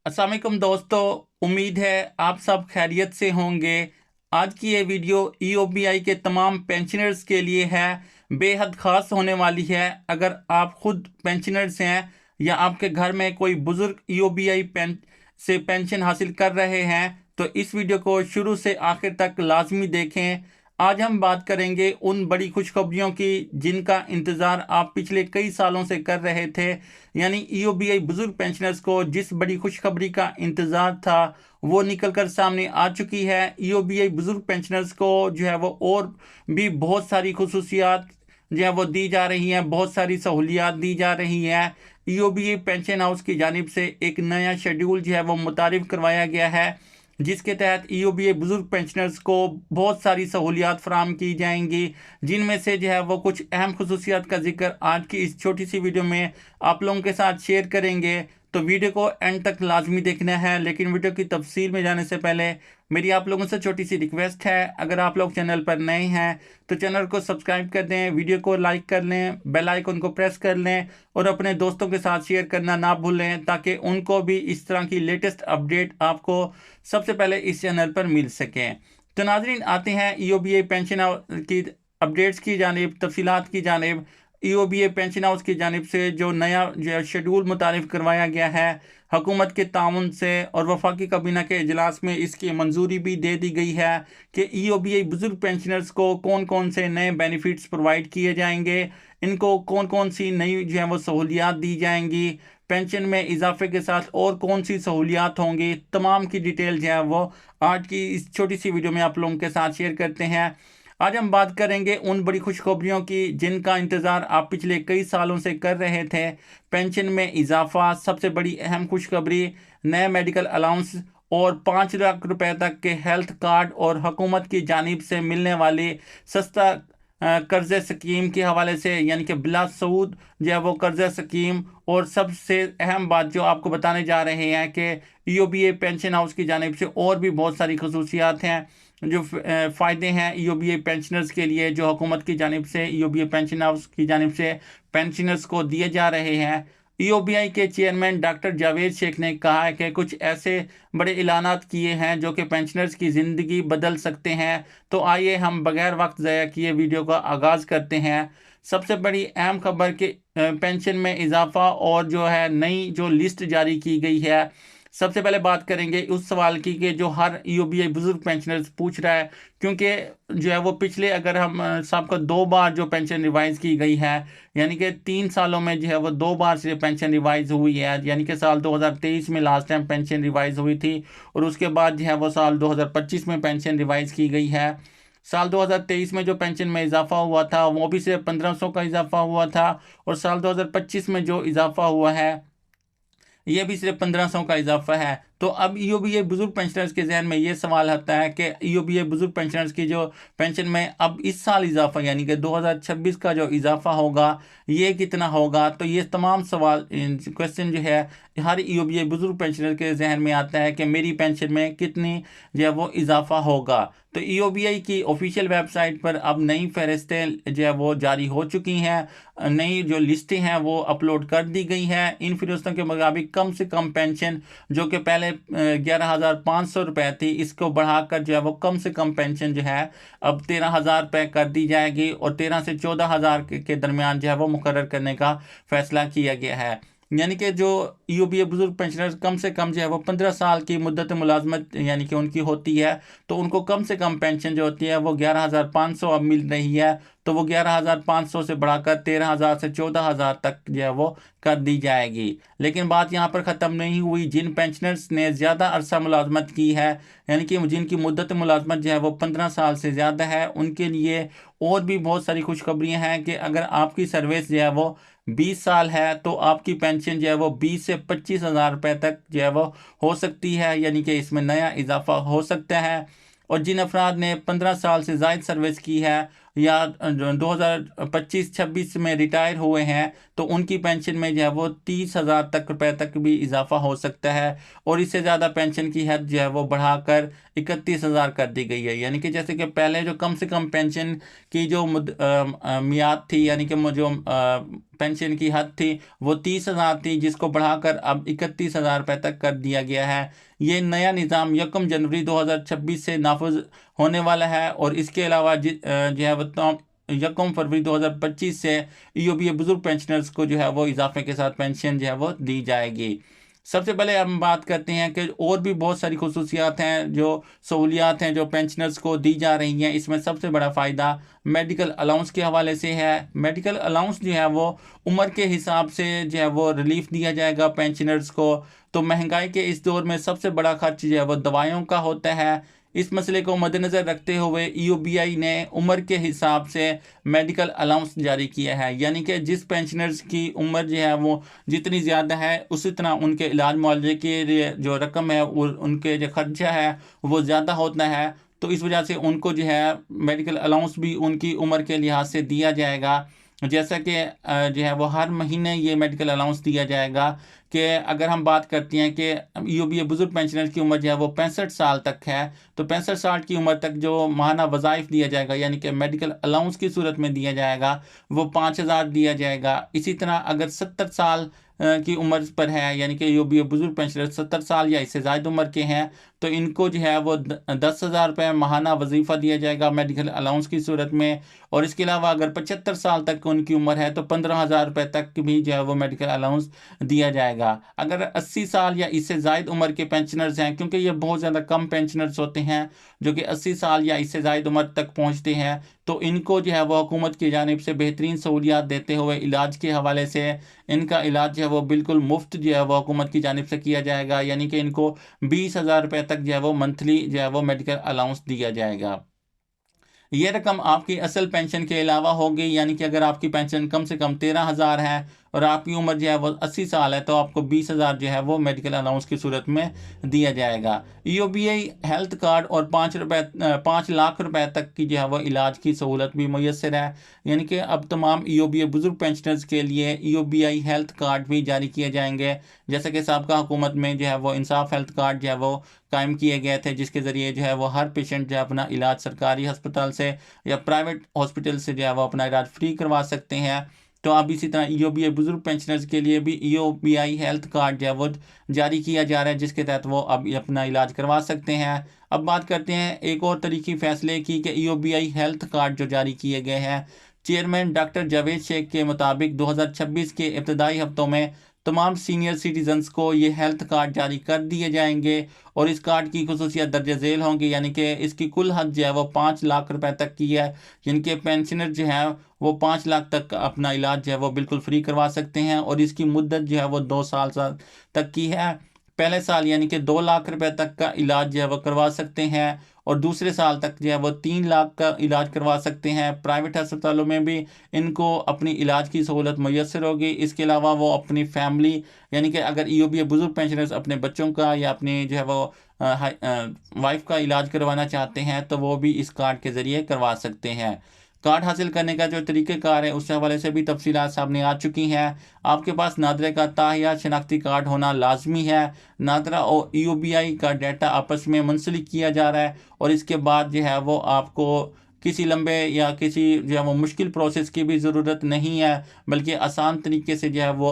अस्सलाम वालेकुम दोस्तों, उम्मीद है आप सब खैरियत से होंगे। आज की ये वीडियो ईओबीआई के तमाम पेंशनर्स के लिए है, बेहद ख़ास होने वाली है। अगर आप खुद पेंशनर्स हैं या आपके घर में कोई बुज़ुर्ग ईओबीआई से पेंशन हासिल कर रहे हैं तो इस वीडियो को शुरू से आखिर तक लाजमी देखें। आज हम बात करेंगे उन बड़ी खुशखबरियों की जिनका इंतज़ार आप पिछले कई सालों से कर रहे थे। यानी ईओबीआई बुजुर्ग पेंशनर्स को जिस बड़ी खुशखबरी का इंतजार था वो निकल कर सामने आ चुकी है। ईओबीआई बुजुर्ग पेंशनर्स को जो है वो और भी बहुत सारी खुसूसियात जो है वो दी जा रही हैं, बहुत सारी सहूलियात दी जा रही हैं। ईओबीआई पेंशन हाउस की जानिब से एक नया शेड्यूल जो है वो मुतारिफ करवाया गया है, जिसके तहत ईओबीआई बुजुर्ग पेंशनर्स को बहुत सारी सहूलियात फराम की जाएंगी, जिनमें से जो है वो कुछ अहम खसूसियात का जिक्र आज की इस छोटी सी वीडियो में आप लोगों के साथ शेयर करेंगे। तो वीडियो को एंड तक लाजमी देखना है। लेकिन वीडियो की तफसील में जाने से पहले मेरी आप लोगों से छोटी सी रिक्वेस्ट है, अगर आप लोग चैनल पर नए हैं तो चैनल को सब्सक्राइब कर दें, वीडियो को लाइक कर लें, बेल आइकन को प्रेस कर लें और अपने दोस्तों के साथ शेयर करना ना भूलें, ताकि उनको भी इस तरह की लेटेस्ट अपडेट आपको सबसे पहले इस चैनल पर मिल सकें। तो नाजरीन, आते हैं ईओबीआई पेंशन की अपडेट्स की जानिब, तफसीलात की जानिब। ईओबीआई पेंशन हाउस की जानिब से जो नया जो शेड्यूल मुतारिफ करवाया गया है हुकूमत के ताउन से, और वफाकी काबीना के इजलास में इसकी मंजूरी भी दे दी गई है कि ईओबीआई बुजुर्ग पेंशनर्स को कौन कौन से नए बेनिफिट्स प्रोवाइड किए जाएंगे, इनको कौन कौन सी नई जो है वो सहूलियात दी जाएंगी, पेंशन में इजाफे के साथ और कौन सी सहूलियात होंगी, तमाम की डिटेल जो है वो आज की इस छोटी सी वीडियो में आप लोगों के साथ शेयर करते हैं। आज हम बात करेंगे उन बड़ी खुशखबरियों की जिनका इंतज़ार आप पिछले कई सालों से कर रहे थे। पेंशन में इजाफा, सबसे बड़ी अहम खुशखबरी, नए मेडिकल अलाउंस और 5 लाख रुपए तक के हेल्थ कार्ड और हुकूमत की जानिब से मिलने वाली सस्ता कर्ज़े स्कीम के हवाले से, यानी कि बिला सूद जो है वो कर्ज़ा स्कीम। और सबसे अहम बात जो आपको बताने जा रहे हैं कि ईओबीआई पेंशन हाउस की जानिब से और भी बहुत सारी खसूसियात हैं, जो फ़ायदे हैं ईओबीआई पेंशनर्स के लिए, जो हुकूमत की जानिब से ईओबीआई पेंशन हाउस की जानिब से पेंशनर्स को दिए जा रहे हैं। ईओबीआई के चेयरमैन डॉक्टर जावेद शेख ने कहा है कि कुछ ऐसे बड़े ऐलानात किए हैं जो कि पेंशनर्स की ज़िंदगी बदल सकते हैं। तो आइए हम बगैर वक्त ज़ाया किए वीडियो का आगाज़ करते हैं। सबसे बड़ी अहम खबर कि पेंशन में इजाफा और जो है नई जो लिस्ट जारी की गई है। सबसे पहले बात करेंगे उस सवाल की कि जो हर ईओबीआई बुजुर्ग पेंशनर्स पूछ रहा है, क्योंकि जो है वो पिछले, अगर हम सबको 2 बार जो पेंशन रिवाइज की गई है, यानी कि 3 सालों में जो है वो 2 बार से पेंशन रिवाइज हुई है। यानी कि साल 2023 में लास्ट टाइम पेंशन रिवाइज हुई थी और उसके बाद जो है वो साल 2025 में पेंशन रिवाइज की गई है। साल 2023 में जो पेंशन में इजाफा हुआ था वो भी सिर्फ 1500 का इजाफा हुआ था, और साल 2025 में जो इजाफा हुआ है ये भी सिर्फ 1500 का इजाफा है। तो अब ईओबीआई बुजुर्ग पेंशनर्स के जहन में ये सवाल आता है कि ईओबीआई बुजुर्ग पेंशनर्स की जो पेंशन में अब इस साल इजाफा, यानी कि 2026 का जो इजाफा होगा ये कितना होगा। तो ये तमाम सवाल, क्वेश्चन जो है हर ईओबीआई बुजुर्ग पेंशनर के जहन में आता है कि मेरी पेंशन में कितनी जो है वो इजाफा होगा। तो ईओबीआई की ऑफिशियल वेबसाइट पर अब नई फहरिस्तें जो है वो जारी हो चुकी हैं, नई जो लिस्टें हैं वो अपलोड कर दी गई हैं। इन फहरिस्तों के मुताबिक कम से कम पेंशन जो कि पहले 11,500 रुपये थी, इसको बढ़ाकर जो है वो कम से कम पेंशन जो है अब 13,000 रुपये कर दी जाएगी, और 13 से 14,000 के दरमियान जो है वो मुकर्रर करने का फैसला किया गया है। यानी कि जो ईओबीआई बुजुर्ग पेंशनर्स कम से कम जो है वो 15 साल की मुद्दत मुलाजमत यानी कि उनकी होती है, तो उनको कम से कम पेंशन जो होती है वो 11,500 अब मिल रही है। तो वो 11,500 से बढ़ाकर 13,000 से 14,000 तक जो है वो कर दी जाएगी। लेकिन बात यहाँ पर ख़त्म नहीं हुई। जिन पेंशनर्स ने ज़्यादा अरसा मुलाजमत की है, यानी कि जिनकी मुद्दत मुलाजमत जो है वो 15 साल से ज़्यादा है, उनके लिए और भी बहुत सारी खुशखबरियाँ हैं कि अगर आपकी सर्विस जो है वो 20 साल है तो आपकी पेंशन जो है वो 20 से 25,000 रुपये तक जो है वो हो सकती है, यानी कि इसमें नया इजाफा हो सकता है। और जिन अफराद ने 15 साल से ज़ायद सर्विस की है या 2025-26 में रिटायर हुए हैं, तो उनकी पेंशन में जो है वो 30,000 तक रुपये तक भी इजाफा हो सकता है, और इससे ज़्यादा पेंशन की हद जो है वो बढ़ाकर 31,000 कर दी गई है। यानी कि जैसे कि पहले जो कम से कम पेंशन की जो मियाद थी, यानी कि जो पेंशन की हद थी वो 30,000 थी, जिसको बढ़ाकर अब 31,000 रुपये तक कर दिया गया है। ये नया निज़ाम 1 जनवरी 2026 से नाफिज होने वाला है। और इसके अलावा जो है वो 1 फरवरी 2025 से ईओबीए बुजुर्ग पेंशनर्स को जो है वो इजाफे के साथ पेंशन जो है वो दी जाएगी। सबसे पहले हम बात करते हैं कि और भी बहुत सारी खुसूसियात हैं, जो सहूलियात हैं जो पेंशनर्स को दी जा रही हैं। इसमें सबसे बड़ा फ़ायदा मेडिकल अलाउंस के हवाले से है। मेडिकल अलाउंस जो है वो उम्र के हिसाब से जो है वो रिलीफ दिया जाएगा पेंशनर्स को। तो महंगाई के इस दौर में सबसे बड़ा खर्च जो है वो दवाइयों का होता है। इस मसले को मद्देनज़र रखते हुए ईओबीआई ने उम्र के हिसाब से मेडिकल अलाउंस जारी किया है, यानी कि जिस पेंशनर्स की उम्र जो है वो जितनी ज़्यादा है उसी तरह उनके इलाज मुआवजे की जो रकम है और उनके जो खर्चा है वो ज़्यादा होता है। तो इस वजह से उनको जो है मेडिकल अलाउंस भी उनकी उम्र के लिहाज से दिया जाएगा। जैसा कि जो है वो हर महीने ये मेडिकल अलाउंस दिया जाएगा कि अगर हम बात करते हैं कि ईओबीए बुजुर्ग पेंशनर की उम्र जो है वो 65 साल तक है, तो 65 साल की उम्र तक जो माहाना वज़ाइफ दिया जाएगा यानी कि मेडिकल अलाउंस की सूरत में दिया जाएगा वो 5,000 दिया जाएगा। इसी तरह अगर 70 साल की उम्र पर है, यानी कि ईओबीए बुजुर्ग पेंशनर 70 साल या इससे ज़्यादा उम्र के हैं, तो इनको जो है वो 10,000 रुपये माहाना वजीफ़ा दिया जाएगा मेडिकल अलाउंस की सूरत में। और इसके अलावा अगर 75 साल तक उनकी उम्र है तो 15,000 रुपये तक भी जो है वो मेडिकल अलाउंस दिया जाएगा। अगर 80 साल या इससे ज़ायद उम्र के पेंशनर्स हैं, क्योंकि ये बहुत ज़्यादा कम पेंशनर्स होते हैं जो कि 80 साल या इससे ज़ायद उम्र तक पहुँचते हैं, तो इनको जो है वो हुकूमत की जानिब से बेहतरीन सहूलियात देते हुए इलाज के हवाले से इनका इलाज जो है वो बिल्कुल मुफ्त जो है वो हुकूमत की जानिब से किया जाएगा। यानी कि इनको 20,000 रुपये तक जो है वो मंथली जो है वो मेडिकल अलाउंस दिया जाएगा। ये रकम आपकी असल पेंशन के अलावा होगी, यानी कि अगर आपकी पेंशन कम से कम 13,000 है और आपकी उम्र जो है वो 80 साल है तो आपको 20,000 जो है वो मेडिकल अलाउंस की सूरत में दिया जाएगा। ईओबीआई हेल्थ कार्ड और 5 लाख रुपए तक की जो है वो इलाज की सहूलत भी मुयसर है। यानी कि अब तमाम ईओबीआई बुजुर्ग पेंशनर्स के लिए ईओबीआई हेल्थ कार्ड भी जारी किए जाएंगे। जैसे कि साबका हुकूमत में जो है वो इंसाफ हेल्थ कार्ड जो है वो कायम किए गए थे, जिसके ज़रिए जो है वो हर पेशेंट जो है अपना इलाज सरकारी अस्पताल से या प्राइवेट हॉस्पिटल से जो है वो अपना इलाज फ्री करवा सकते हैं। तो अब इसी तरह ईओबीआई बुजुर्ग पेंशनर्स के लिए भी ईओबीआई हेल्थ कार्ड जो है वो जारी किया जा रहा है, जिसके तहत वो अब अपना इलाज करवा सकते हैं। अब बात करते हैं एक और तरीके फैसले की कि ईओबीआई हेल्थ कार्ड जो जारी किए गए हैं, चेयरमैन डॉक्टर जावेद शेख के मुताबिक 2026 के इब्तदाई हफ्तों में तमाम सीनियर सिटीजन्स को ये हेल्थ कार्ड जारी कर दिए जाएंगे और इस कार्ड की खुसूसियत दर्ज झेल होंगी, यानी कि इसकी कुल हद जो है वो 5 लाख रुपए तक की है। जिनके पेंशनर जो है वो 5 लाख तक अपना इलाज जो है वो बिल्कुल फ्री करवा सकते हैं और इसकी मुद्दत जो है वो 2 साल तक की है। पहले साल यानी कि 2 लाख रुपए तक का इलाज जो है वो करवा सकते हैं और दूसरे साल तक जो है वो 3 लाख का इलाज करवा सकते हैं। प्राइवेट अस्पतालों में भी इनको अपनी इलाज की सहूलत मैसर होगी। इसके अलावा वो अपनी फैमिली यानी कि अगर ईओबीआई बुजुर्ग पेंशनर्स अपने बच्चों का या अपनी जो है वो वाइफ का इलाज करवाना चाहते हैं तो वो भी इस कार्ड के ज़रिए करवा सकते हैं। कार्ड हासिल करने का जो तरीक़ेकार है उस हवाले से भी तफसीलात सामने आ चुकी हैं। आपके पास नादरे का ताहिया शनाख्ती कार्ड होना लाजमी है। नादरा और ईओबीआई का डाटा आपस में मुंसलिक किया जा रहा है और इसके बाद जो है वो आपको किसी लंबे या किसी जो है वो मुश्किल प्रोसेस की भी ज़रूरत नहीं है, बल्कि आसान तरीके से जो है वो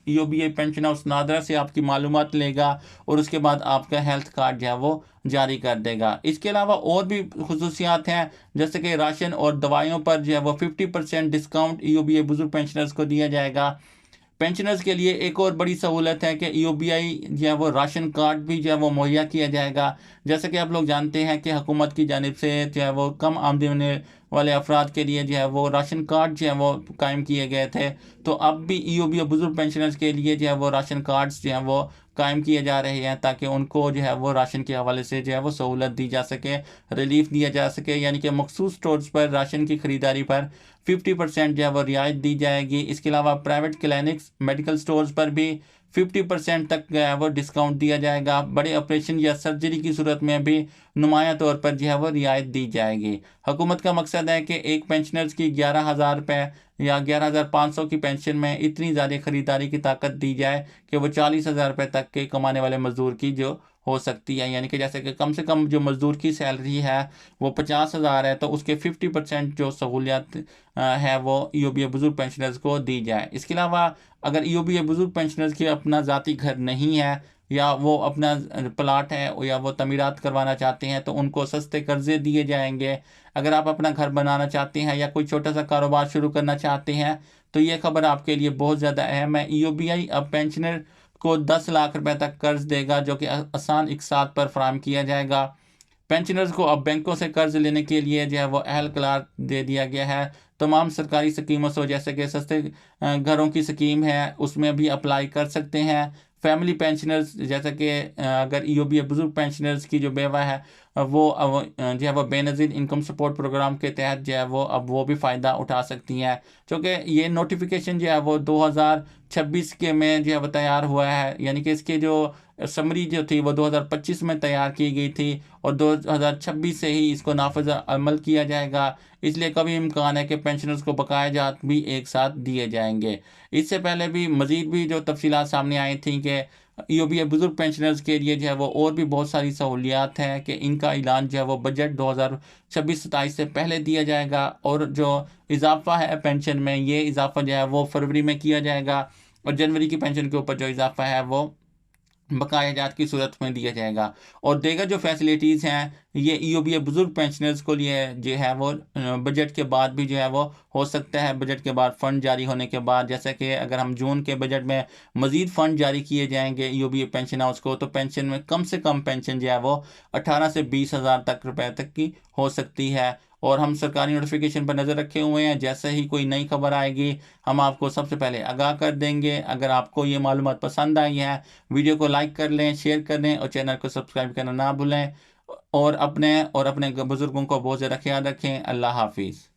ईओबीआई पेंशन हाउस नादरा से आपकी मालूमात लेगा और उसके बाद आपका हेल्थ कार्ड जो है वो जारी कर देगा। इसके अलावा और भी खुसूसियात हैं, जैसे कि राशन और दवाइयों पर जो है वो 50% डिस्काउंट ईओबीआई बुजुर्ग पेंशनर्स को दिया जाएगा। पेंशनर्स के लिए एक और बड़ी सहूलत है कि ईओबीआई जो है वो राशन कार्ड भी जो है वो मुहैया किया जाएगा। जैसे कि आप लोग जानते हैं कि हुकूमत की जानिब से जो है वो कम आमदनी वाले अफराद के लिए जो है वो राशन कार्ड जो है वो कायम किए गए थे, तो अब भी ईओबीआई बुजुर्ग पेंशनर्स के लिए जो है वो राशन कार्ड्स जो हैं वो कायम किए जा रहे हैं ताकि उनको जो है वो राशन के हवाले से जो है वो सहूलत दी जा सके, रिलीफ दिया जा सके। यानी कि मखसूस स्टोर्स पर राशन की ख़रीदारी पर 50% जो है वो रियायत दी जाएगी। इसके अलावा प्राइवेट क्लिनिक्स मेडिकल स्टोर्स पर भी 50% तक जो है वो डिस्काउंट दिया जाएगा। बड़े ऑपरेशन या सर्जरी की सूरत में भी नुमाया तौर पर जो है वो रियायत दी जाएगी। हुकूमत का मकसद है कि एक पेंशनर्स की 11,000 रुपये या 11,500 की पेंशन में इतनी ज़्यादा ख़रीदारी की ताकत दी जाए कि वो 40,000 रुपये तक के कमाने वाले मजदूर की जो हो सकती है। यानी कि जैसे कि कम से कम जो मज़दूर की सैलरी है वो 50,000 है, तो उसके 50% जो सहूलियत है वो ईओबी बुजुर्ग पेंशनर्स को दी जाए। इसके अलावा अगर ईओबी बुजुर्ग पेंशनर्स की अपना ज़ाती घर नहीं है या वो अपना प्लाट है या वो तमीरात करवाना चाहते हैं तो उनको सस्ते कर्जे दिए जाएंगे। अगर आप अपना घर बनाना चाहते हैं या कोई छोटा सा कारोबार शुरू करना चाहते हैं तो ये खबर आपके लिए बहुत ज़्यादा अहम है। ईओबीआई अब पेंशनर को 10 लाख रुपए तक कर्ज देगा, जो कि आसान इकसात पर फराहम किया जाएगा। पेंशनर्स को अब बैंकों से कर्ज लेने के लिए जो है वो अहल करार दे दिया गया है। तमाम सरकारी स्कीमों से, जैसे कि सस्ते घरों की स्कीम है, उसमें भी अप्लाई कर सकते हैं। फैमिली पेंशनर्स, जैसे कि अगर ईओबी बुजुर्ग पेंशनर्स की जो बेवा है वो अब जो है वो बेनज़ीर इनकम सपोर्ट प्रोग्राम के तहत जो है वो अब वो भी फ़ायदा उठा सकती हैं। क्योंकि ये नोटिफिकेशन जो है वो 2026 के में जो है वो तैयार हुआ है। यानी कि इसके जो समरी जो थी वो 2025 में तैयार की गई थी और 2026 से ही इसको नाफिज अमल किया जाएगा। इसलिए कभी इम्कान है कि पेंशनर्स को बकाया जात भी एक साथ दिए जाएंगे। इससे पहले भी मज़ीद भी जो तफसीलात सामने आई थी कि ईओबी बुजुर्ग पेंशनर्स के लिए जो है वो और भी बहुत सारी सहूलियात हैं कि इनका ऐलान जो है वो बजट 2026-27 से पहले दिया जाएगा और जो इजाफा है पेंशन में, ये इजाफा जो है वो फरवरी में किया जाएगा और जनवरी की पेंशन के ऊपर जो इजाफा है वो बकाया जात की सूरत में दिया जाएगा। और देगर जो फैसिलिटीज़ हैं ये ईओबी बुजुर्ग पेंशनर्स को लिए जो है वो बजट के बाद भी जो है वो हो सकता है। बजट के बाद फ़ंड जारी होने के बाद, जैसे कि अगर हम जून के बजट में मज़ीद फ़ंड जारी किए जाएंगे ईओबी पेंशन हाउस को, तो पेंशन में कम से कम पेंशन जो है वो 18 से 20 हज़ार तक रुपए तक की हो सकती है। और हम सरकारी नोटिफिकेशन पर नज़र रखे हुए हैं, जैसे ही कोई नई खबर आएगी हम आपको सबसे पहले आगाह कर देंगे। अगर आपको ये मालूमात पसंद आई है, वीडियो को लाइक कर लें, शेयर कर लें और चैनल को सब्सक्राइब करना ना भूलें। और अपने बुज़ुर्गों को बहुत ज़्यादा ख्याल रखें। अल्लाह हाफिज़।